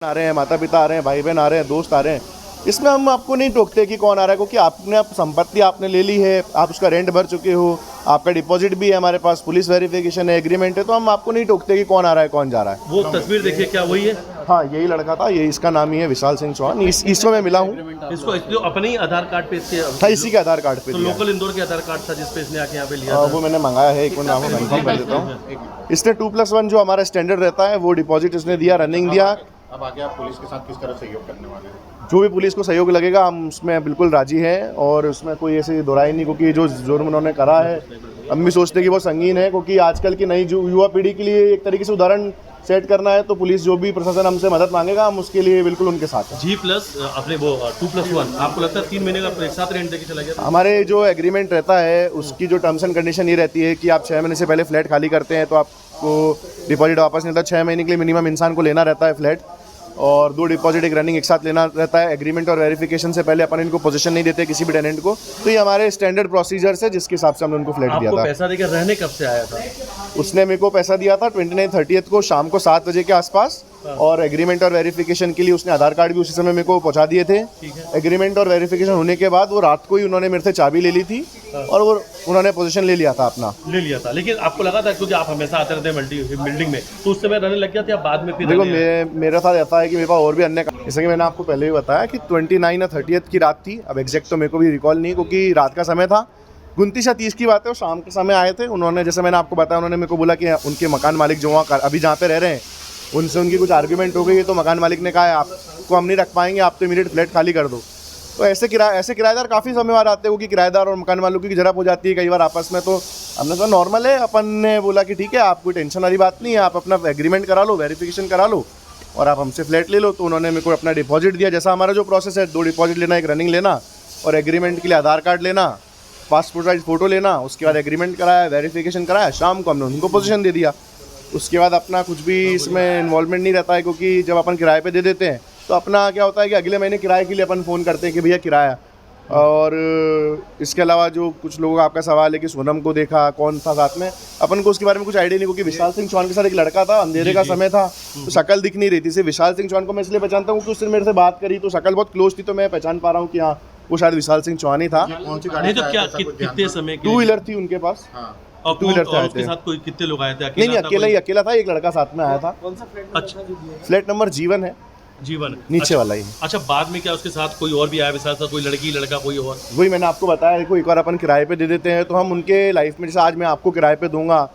आ रहे हैं, माता पिता आ रहे हैं, भाई बहन आ रहे हैं, दोस्त आ रहे हैं। इसमें हम आपको नहीं टोकते कि कौन आ रहा है, क्योंकि आपने संपत्ति आपने ले ली है, आप उसका रेंट भर चुके हो, आपका डिपॉजिट भी है हमारे पास, पुलिस वेरिफिकेशन है, एग्रीमेंट है, तो हम आपको नहीं टोकते कि कौन आ रहा है कौन जा रहा है। वो तस्वीर देखिए, क्या वही है? हाँ, यही लड़का था, ये इसका नाम ही है विशाल सिंह चौहान। इसको मैं मिला हूँ, इसको जो अपने ही आधार कार्ड पे इसके था इसी के आधार कार्ड पे तो दिया है। लोकल इंदौर के आधार कार्ड था जिसपे इसने आके यहाँ पे लिया था। वो मैंने मंगाया है, एक मिनट आपको कंफर्म कर देता हूँ। इसने 2+1 जो हमारा स्टैंडर्ड रहता है वो डिपॉजिट इसने दिया, रनिंग दिया। अब आगे आप पुलिस के साथ किस तरह सहयोग करने वाले हैं? जो भी पुलिस को सहयोग लगेगा हम उसमें बिल्कुल राजी हैं, और उसमें कोई ऐसी दोराई नहीं, क्योंकि जो जुर्म उन्होंने करा है हम भी सोचते हैं कि वो संगीन है, क्योंकि आजकल की नई जो युवा पीढ़ी के लिए एक तरीके से उदाहरण सेट करना है, तो पुलिस जो भी प्रशासन हमसे मदद मांगेगा हम उसके लिए बिल्कुल उनके साथ हैं। G+ अपने वो 2+1 आपको लगता है 3 महीने का एक साथ रेंट देके चला गया था? हमारे जो एग्रीमेंट रहता है उसकी जो टर्म्स एंड कंडीशन ये रहती है कि आप 6 महीने से पहले फ्लैट खाली करते हैं तो आपको डिपॉजिट वापस नहीं मिलता। 6 महीने के लिए मिनिमम इंसान को लेना रहता है फ्लैट, और 2 डिपॉजिट एक रनिंग एक साथ लेना रहता है। एग्रीमेंट और वेरिफिकेशन से पहले अपन इनको पोजीशन नहीं देते किसी भी टेनेंट को, तो ये हमारे स्टैंडर्ड प्रोसीजर्स है जिसके हिसाब से हमने उनको फ्लैट दिया आपको था। पैसा देकर रहने कब से आया था? उसने मेरे को पैसा दिया था 29-30 को शाम को 7 बजे के आसपास, और एग्रीमेंट और वेरिफिकेशन के लिए उसने आधार कार्ड भी उसी समय मेरे को पहुंचा दिए थे। एग्रीमेंट और वेरिफिकेशन होने के बाद वो रात को ही उन्होंने मेरे से चाबी ले ली थी, और वो उन्होंने पोजीशन ले लिया था अपना। ले लिया था, लेकिन आपको लगा था क्योंकि आप हमेशा आते रहते हैं बिल्डिंग में, तो उस समय रहने लग गया था या बाद में? फिर देखो मेरे साथ ऐसा है कि मेरे पास और भी अन्य, जैसे कि मैंने आपको पहले भी बताया कि 29 या 30 की रात थी। अब एग्जैक्ट तो मेरे को भी रिकॉल नहीं, क्योंकि रात का समय था। 29 या 30 की बात है, वो शाम के समय आए थे। उन्होंने, जैसे मैंने आपको बताया, उन्होंने मेरे को बोला कि उनके मकान मालिक जो वहाँ अभी जहाँ पे रह रहे हैं उनसे उनकी कुछ आर्ग्यूमेंट हो गई है, तो मकान मालिक ने कहा है आपको हम नहीं रख पाएंगे, आप तो इमीडिएट फ्लैट खाली कर दो। तो ऐसे किराएदार काफ़ी समय बाद आते हैं, क्योंकि किराएदार और मकान मालिक की झड़प हो जाती है कई बार आपस में। तो हमने कहा नॉर्मल है। अपन ने बोला कि ठीक है, आप कोई टेंशन वाली बात नहीं है, आप अपना एग्रीमेंट करा लो, वेरिफिकेशन करा लो और आप हमसे फ्लैट ले लो। तो उन्होंने मेरे को अपना डिपॉजिट दिया। जैसा हमारा जो प्रोसेस है, 2 डिपॉजिट लेना, एक रनिंग लेना, और एग्रीमेंट के लिए आधार कार्ड लेना, पासपोर्ट साइज फ़ोटो लेना, उसके बाद एग्रीमेंट कराया, वेरिफिकेशन कराया, शाम को हमने उनको पोजीशन दे दिया। उसके बाद अपना कुछ भी इसमें इन्वॉल्वमेंट नहीं रहता है, क्योंकि जब अपन किराए पे दे देते हैं तो अपना क्या होता है कि अगले महीने किराए के लिए अपन फ़ोन करते हैं कि भैया किराया। और इसके अलावा जो कुछ लोगों का आपका सवाल है कि सोनम को देखा कौन था साथ में, अपन को उसके बारे में कुछ आइडिया नहीं, क्योंकि विशाल सिंह चौहान के साथ एक लड़का था, अंधेरे का समय था, तो शक्ल दिख नहीं रही थी। सिर्फ विशाल सिंह चौहान को मैं इसलिए पहचानता हूँ कि उसने मेरे से बात करी तो शक्ल बहुत क्लोज थी, तो मैं पहचान पा रहा हूँ कि हाँ वो शायद विशाल सिंह चौहान ही था। कौन सी नहीं गाड़ी तो से क्या आया था, कुछ ध्यान 2 था? समय 2 व्हीलर थी उनके पास। हाँ। और टू व्हीलर से आए उसके थे। साथ कोई कितने लोग आए थे? नहीं, था अकेला कोई? ही अकेला था, एक लड़का साथ में आया था। अच्छा, फ्लैट नंबर जीवन है, जीवन नीचे अच्छा, वाला ही। अच्छा, बाद में क्या उसके साथ कोई और भी आया विशाल साथ? कोई लड़की लड़का कोई और? वही मैंने आपको बताया, देखो एक बार अपन किराए पे दे देते हैं तो हम उनके लाइफ में, जैसे आज मैं आपको किराए पे दूंगा